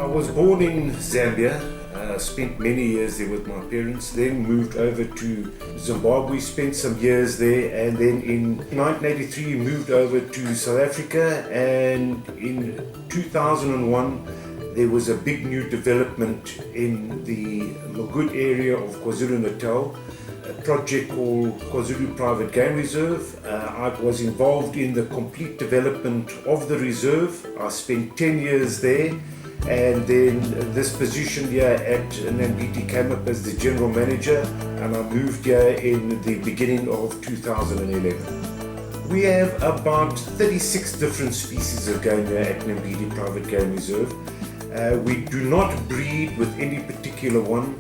I was born in Zambia, spent many years there with my parents, then moved over to Zimbabwe, spent some years there, and then in 1983 moved over to South Africa, and in 2001 there was a big new development in the Lugud area of KwaZulu-Natal, a project called KwaZulu Private Game Reserve. I was involved in the complete development of the reserve. I spent 10 years there, and then this position here at Nambiti came up as the general manager, and I moved here in the beginning of 2011. We have about 36 different species of game here at Nambiti Private Game Reserve. We do not breed with any particular one.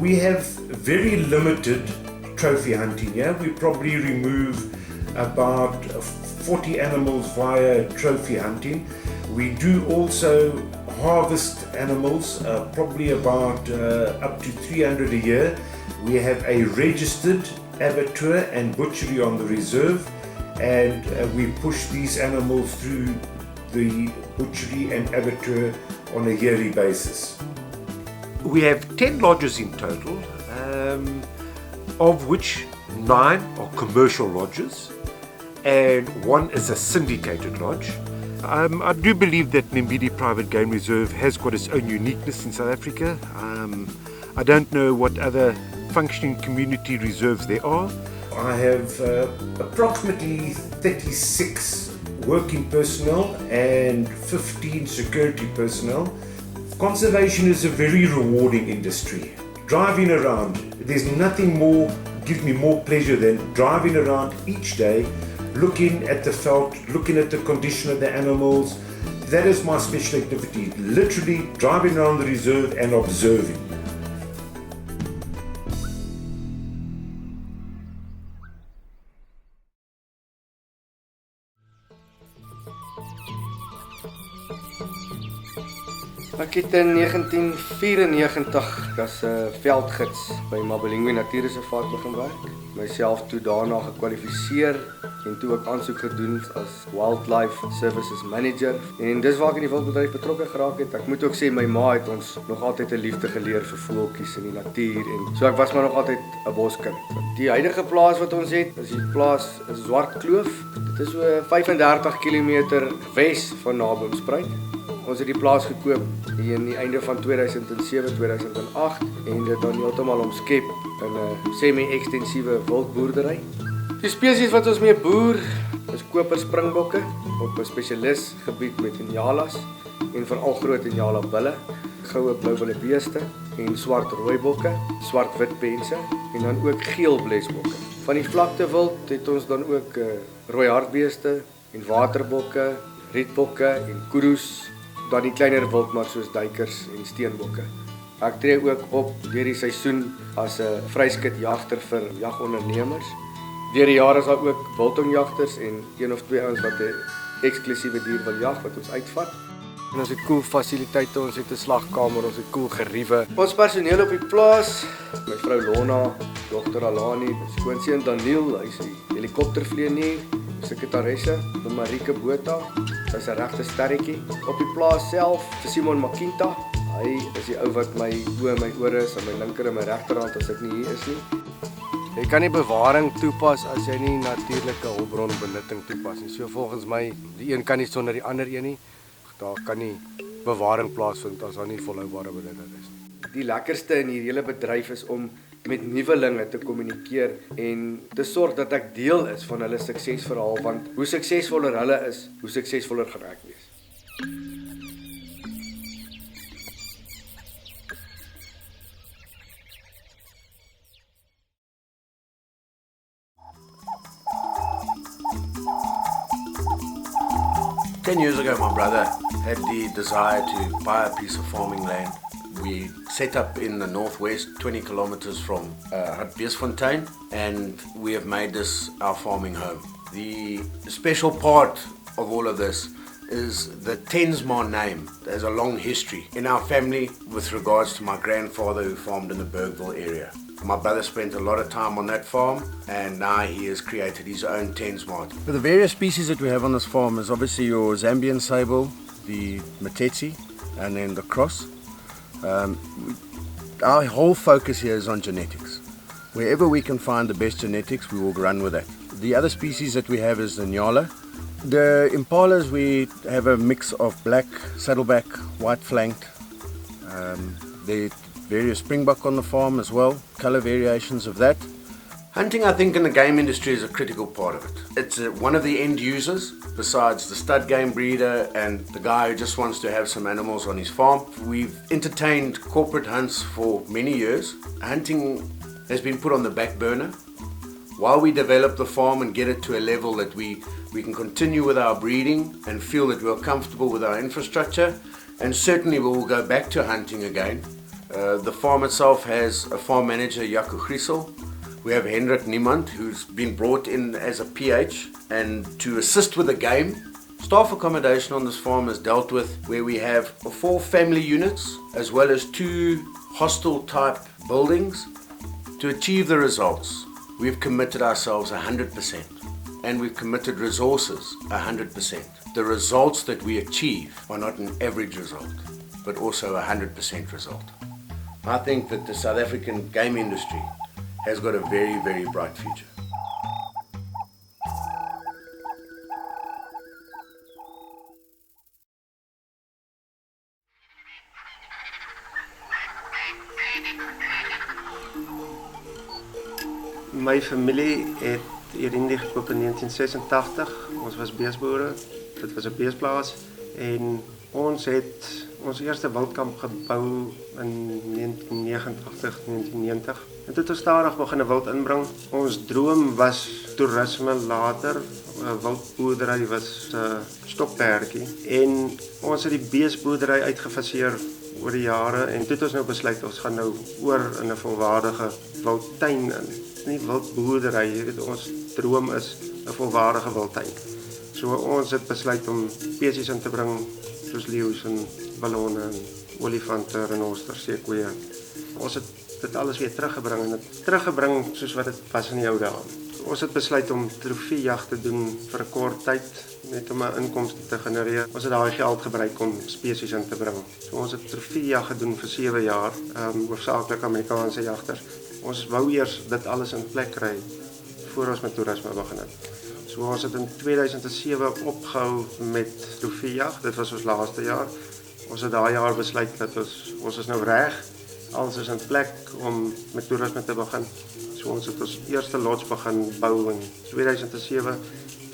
We have very limited trophy hunting here. We probably remove about 40 animals via trophy hunting. We do also harvest animals, probably about up to 300 a year. We have a registered abattoir and butchery on the reserve, and we push these animals through the butchery and abattoir on a yearly basis. We have 10 lodges in total, of which 9 are commercial lodges and 1 is a syndicated lodge. I do believe that Nambiti Private Game Reserve has got its own uniqueness in South Africa. I don't know what other functioning community reserves there are. I have approximately 36 working personnel and 15 security personnel. Conservation is a very rewarding industry. Driving around, there's nothing more gives me more pleasure than driving around each day, looking at the veld, looking at the condition of the animals. That is my special activity, literally driving around the reserve and observing. Ek het in 1994 as 'n veldgids by Mabelingwe Natuurreservaat begin werk. Myself toe daarna gekwalifiseer en toe ook aansoek gedoen as Wildlife Services Manager. En dis waar ek in die wildbedryf betrokke geraak het. Ek moet ook sê my ma het ons nog altyd 'n liefde geleer vir voeltjies in die natuur, en so ek was maar nog altyd 'n boskind. Die huidige plaas wat ons het, is die plaas in Swart Kloof. Dit is so 35 km wes van Naboomspruit. Ons het die plaas gekoop hier in die einde van 2007-2008 en dit dan heeltemal omskep in 'n semi-ekstensiewe wildboerdery. Die spesies wat ons mee boer is koper springbokke op 'n spesialis gebied met injalas en veral groot injala bulle, goue blouwille beeste en swart rooibokke, swart witpense en dan ook geel blesbokke. Van die vlaktewild het ons dan ook rooi hartbeeste en waterbokke, rietbokke en kudu's. Dan die kleiner wildmar soos duikers en steenbokke. Ek tree ook op deur die seisoen as 'n vryskutjagter vir jagondernemers. Deur die jare is daar ook biltongjagters en 1 of 2 ouens wat 'n eksklusiewe dier wil jag wat ons uitvat. En ons het cool fasiliteite, ons het 'n slagkamer, ons het cool geriewe. Ons personeel op die plaas, my vrou Lona, dogter Alani, skoonseun Daniel, hy's die helikoptervlieënier, sekretaresse, Marike Botha. Sy's 'n regte sterretjie. Op die plaas self, vir Simon Makinta. Hy is die ou wat my oë, my ore is aan my linker en my regterhand as ek nie hier is nie. Jy kan nie bewaring toepas as jy nie natuurlike hulpbronbenutting toepas nie. So volgens my, die een kan nie sonder die ander een nie. Daar kan nie bewaring plaasvind as daar nie volhoubare benutting is nie. Die lekkerste in hierdie hele bedryf is om met nuwelinge te kommunikeer en te sorg dat ek deel is van hulle suksesverhaal, want hoe suksesvoller hulle is, hoe suksesvoller gaan ek wees. Ten years ago, my brother had the desire to buy a piece of farming land. We set up in the northwest, 20 kilometers from Hartbeesfontein, and we have made this our farming home. The special part of all of this is the Tensmar name. There's a long history in our family with regards to my grandfather who farmed in the Bergville area. My brother spent a lot of time on that farm, and now he has created his own Tensmar. The various species that we have on this farm is obviously your Zambian sable, the Mateti, and then the cross. Our whole focus here is on genetics. Wherever we can find the best genetics, we will run with that. The other species that we have is the Nyala. The Impalas, we have a mix of black, saddleback, white flanked. There are various springbok on the farm as well, colour variations of that. Hunting, I think, in the game industry is a critical part of it. It's one of the end users, besides the stud game breeder and the guy who just wants to have some animals on his farm. We've entertained corporate hunts for many years. Hunting has been put on the back burner while we develop the farm and get it to a level that we can continue with our breeding and feel that we're comfortable with our infrastructure, and certainly we will go back to hunting again. The farm itself has a farm manager, Jaco Griesel. We have Hendrik Niemand, who's been brought in as a PH and to assist with the game. Staff accommodation on this farm is dealt with where we have 4 family units as well as 2 hostel type buildings. To achieve the results, we've committed ourselves 100% and we've committed resources 100%. The results that we achieve are not an average result, but also a 100% result. I think that the South African game industry has got a very, very bright future. My familie het hierdie gekoop in 1986. Ons was beesboere. Dit was 'n beesplaas en ons het ons eerste wildkamp gebou in 1989, 1990. En toe het ons stadig begin wild inbring. Ons droom was toerisme later. Wildboerdery was stokperdjie en ons het die beesboerdery uitgefaseer oor die jare en toe het ons nou besluit ons gaan nou oor in 'n volwaardige wildtuin in. Nie wildboerdery, jy weet, ons droom is 'n volwaardige wildtuin. So ons het besluit om spesies in te bring soos leeu's en ballonne en olifante, renosters, seekoeie. Ons het dit alles weer teruggebring en dit teruggebring soos wat dit was in die ou dae. So ons het besluit om trofeejag te doen vir 'n kort tyd net om 'n inkomste te genereer. Ons het daai geld gebruik om spesies in te bring. So ons het trofeejag gedoen vir 7 jaar, hoofsaaklik Amerikaanse jagters. Ons wou eers dit alles in plek kry voor ons met toerisme begin het. So ons het in 2007 opgehou met trofeejag. Dit was ons laaste jaar. Ons het daai jaar besluit dat ons is nou reg. Alles is in plek om met toerisme te begin. So ons het ons eerste lodge begin bou in 2007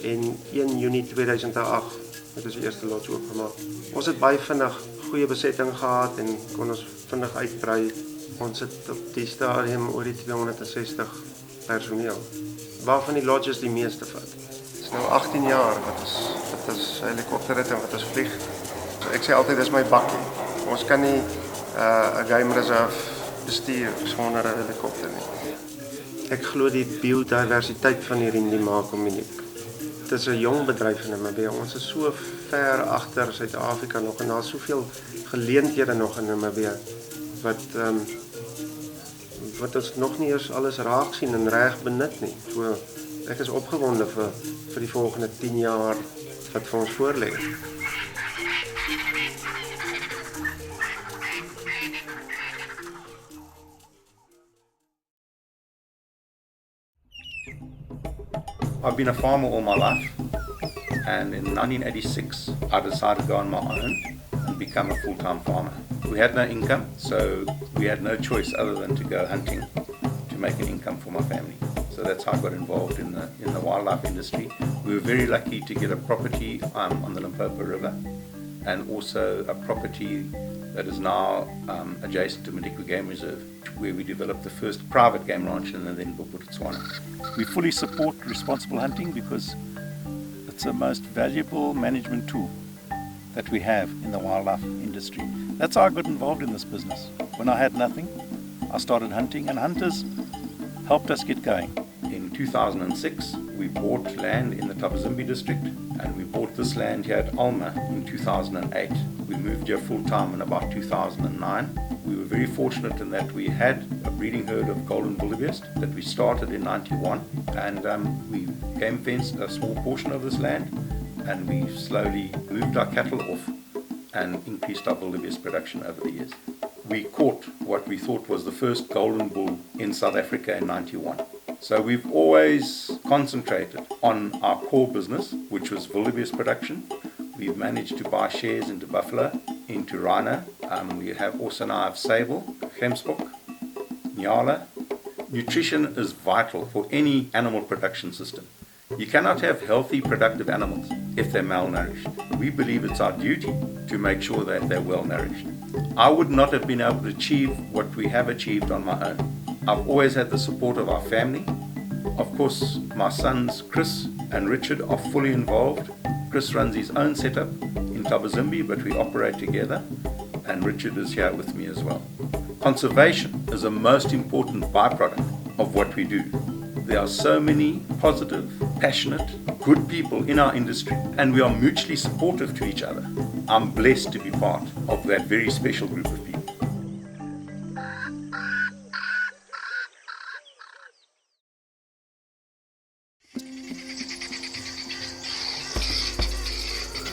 en 1 Junie 2008 het ons die eerste lodge oopgemaak. Ons het baie vinnig goeie besetting gehad en kon ons vinnig uitbrei. Ons het op die stadium oor die 260 personeel, waarvan die lodges die meeste vat. Het is nou 18 jaar wat ons helikopter het en wat ons vlieg. So ek sê altyd, dis my bakkie. Ons kan nie 'n game reserve bestuur sonder 'n helikopter nie. Ek glo die biodiversiteit van hierdie maak hom uniek. Dit is 'n jong bedryf in Namibië. Ons is so ver agter Suid-Afrika nog en daar is soveel geleenthede nog in Namibië wat ons nog nie eens alles raak sien en reg benut nie. So ek is opgewonde vir die volgende 10 jaar wat vir ons voorlê. I've been a farmer all my life, and in 1986 I decided to go on my own and become a full-time farmer. We had no income, so we had no choice other than to go hunting to make an income for my family. So that's how I got involved in the wildlife industry. We were very lucky to get a property on the Limpopo River, and also a property that is now adjacent to Madikwe Game Reserve, where we developed the first private game ranch in the then Botswana. We fully support responsible hunting because it's the most valuable management tool that we have in the wildlife industry. That's how I got involved in this business. When I had nothing, I started hunting, and hunters helped us get going. In 2006, we bought land in the Tabazimbi district, and we bought this land here at Alma in 2008. We moved here full-time in about 2009. We were very fortunate in that we had a breeding herd of golden wildebeest that we started in 91, and we game fenced a small portion of this land, and we slowly moved our cattle off and increased our wildebeest production over the years. We caught what we thought was the first golden bull in South Africa in 91. So we've always concentrated on our core business, which was wildebeest production. We've managed to buy shares into buffalo, into rhino. We have also now have sable, gemsbok, nyala. Nutrition is vital for any animal production system. You cannot have healthy, productive animals if they're malnourished. We believe it's our duty to make sure that they're well nourished. I would not have been able to achieve what we have achieved on my own. I've always had the support of our family. Of course, my sons Chris and Richard are fully involved. Chris runs his own setup in Tabazimbi, but we operate together, and Richard is here with me as well. Conservation is a most important byproduct of what we do. There are so many positive, passionate, good people in our industry, and we are mutually supportive to each other. I'm blessed to be part of that very special group of people.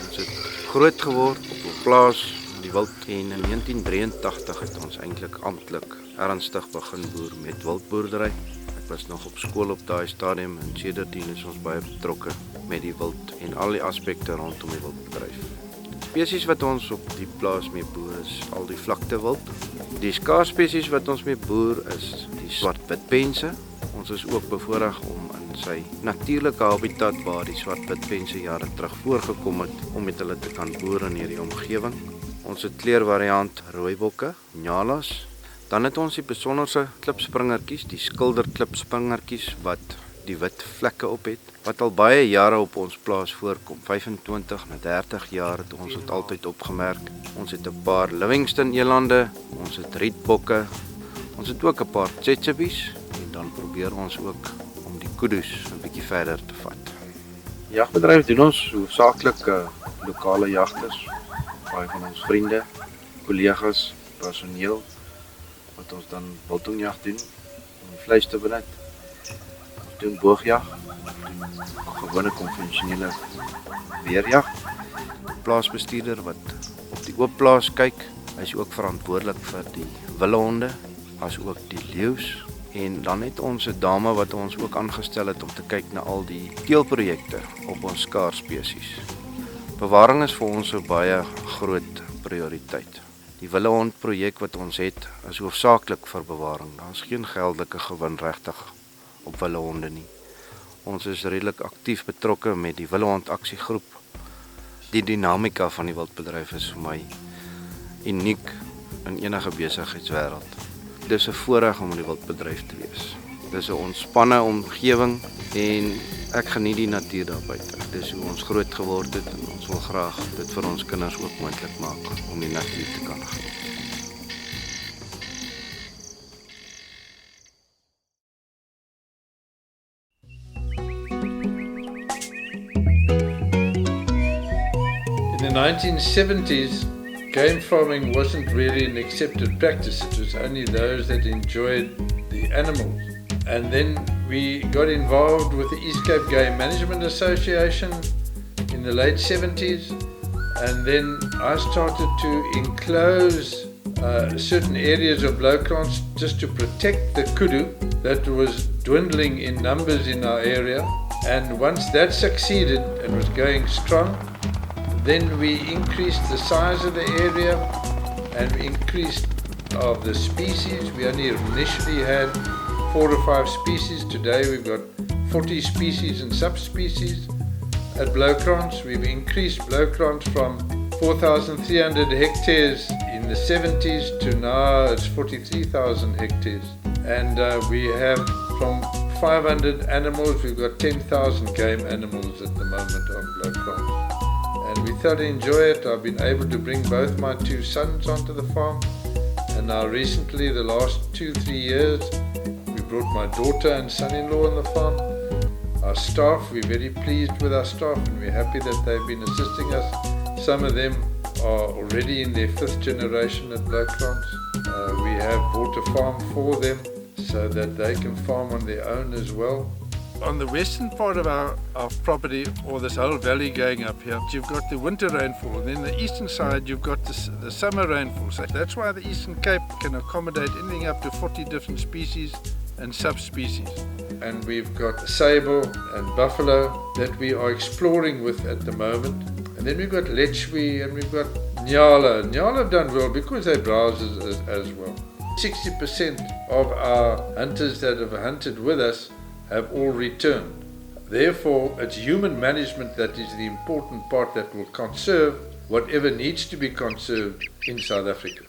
Ons het groot geword op 'n plaas in die wild en in 1983 het ons eintlik amptelik ernstig begin boer met wildboerdery. Ek was nog op skool op daai stadium en sedertdien is ons baie betrokke met die wild en al die aspekte rondom die wildbedryf. Spesies wat ons op die plaas mee boer is al die vlaktewild. Die skaars spesies wat ons mee boer is die swartwitpense. Ons is ook bevoorreg om in sy natuurlike habitat waar die swartwitpense jare terug voorgekom het om met hulle te kan boer in hierdie omgewing. Ons het kleurvariant rooibokke, nyalas. Dan het ons die besonderse klipspringertjies, die skilderklipspringertjies wat die wit vlekke op het, wat al baie jare op ons plaas voorkom. 25 na 30 jaar het ons dit altyd opgemerk. Ons het 'n paar Livingston elande, ons het rietbokke, ons het ook 'n paar tsetsebes en dan probeer ons ook om die kudus 'n bietjie verder te vat. Jagbedryf doen ons hoofsaaklik lokale jagters, baie van ons vriende, kollegas, personeel wat ons dan biltongjag doen om vleis te benut. Ons doen boogjag, gewone konvensionele weerjag. Plaasbestuurder wat op die oop plaas kyk, hy is ook verantwoordelik vir die wildhonde, as ook die leeu's. En dan het ons 'n dame wat ons ook aangestel het om te kyk na al die teelprojekte op ons skaars spesies. Bewaring is vir ons 'n baie groot prioriteit. Die wildhondprojek wat ons het is hoofsaaklik vir bewaring. Daar is geen geldelike gewin regtig op wildhonde nie. Ons is redelik aktief betrokke met die wildhond aksiegroep. Die dinamika van die wildbedryf is vir my uniek in enige besigheidswêreld. Dis 'n voorreg om in die wildbedryf te wees. Dis 'n ontspanne omgewing en ek geniet die natuur daar buite. Dis hoe ons groot geword het en ons wil graag dit vir ons kinders ook moontlik maak om die natuur te kan geniet. In the 1970s, game farming wasn't really an accepted practice. It was only those that enjoyed the animals. And then we got involved with the East Cape Game Management Association in the late 70s. And then I started to enclose certain areas of lowcrans just to protect the kudu that was dwindling in numbers in our area. And once that succeeded and was going strong, then we increased the size of the area and we increased of the species. We only initially had 4 or 5 species. Today we've got 40 species and subspecies at Blowkrans. We've increased Blowkrans from 4,300 hectares in the 70s to now it's 43,000 hectares. And we have from 500 animals, we've got 10,000 game animals at the moment on Blowkrans. And we thoroughly enjoy it. I've been able to bring both my 2 sons onto the farm. And now recently, the last 2-3 years, we brought my daughter and son-in-law on the farm. Our staff, we're very pleased with our staff and we're happy that they've been assisting us. Some of them are already in their 5th generation at Blowkrans. We have bought a farm for them so that they can farm on their own as well. On the western part of our property, or this whole valley going up here, you've got the winter rainfall. Then the eastern side, you've got the summer rainfall. So that's why the Eastern Cape can accommodate anything up to 40 different species and subspecies. And we've got sable and buffalo that we are exploring with at the moment. And then we've got lechwe and we've got nyala. Nyala have done well because they browse as well. 60% of our hunters that have hunted with us have all returned. Therefore, it's human management that is the important part that will conserve whatever needs to be conserved in South Africa.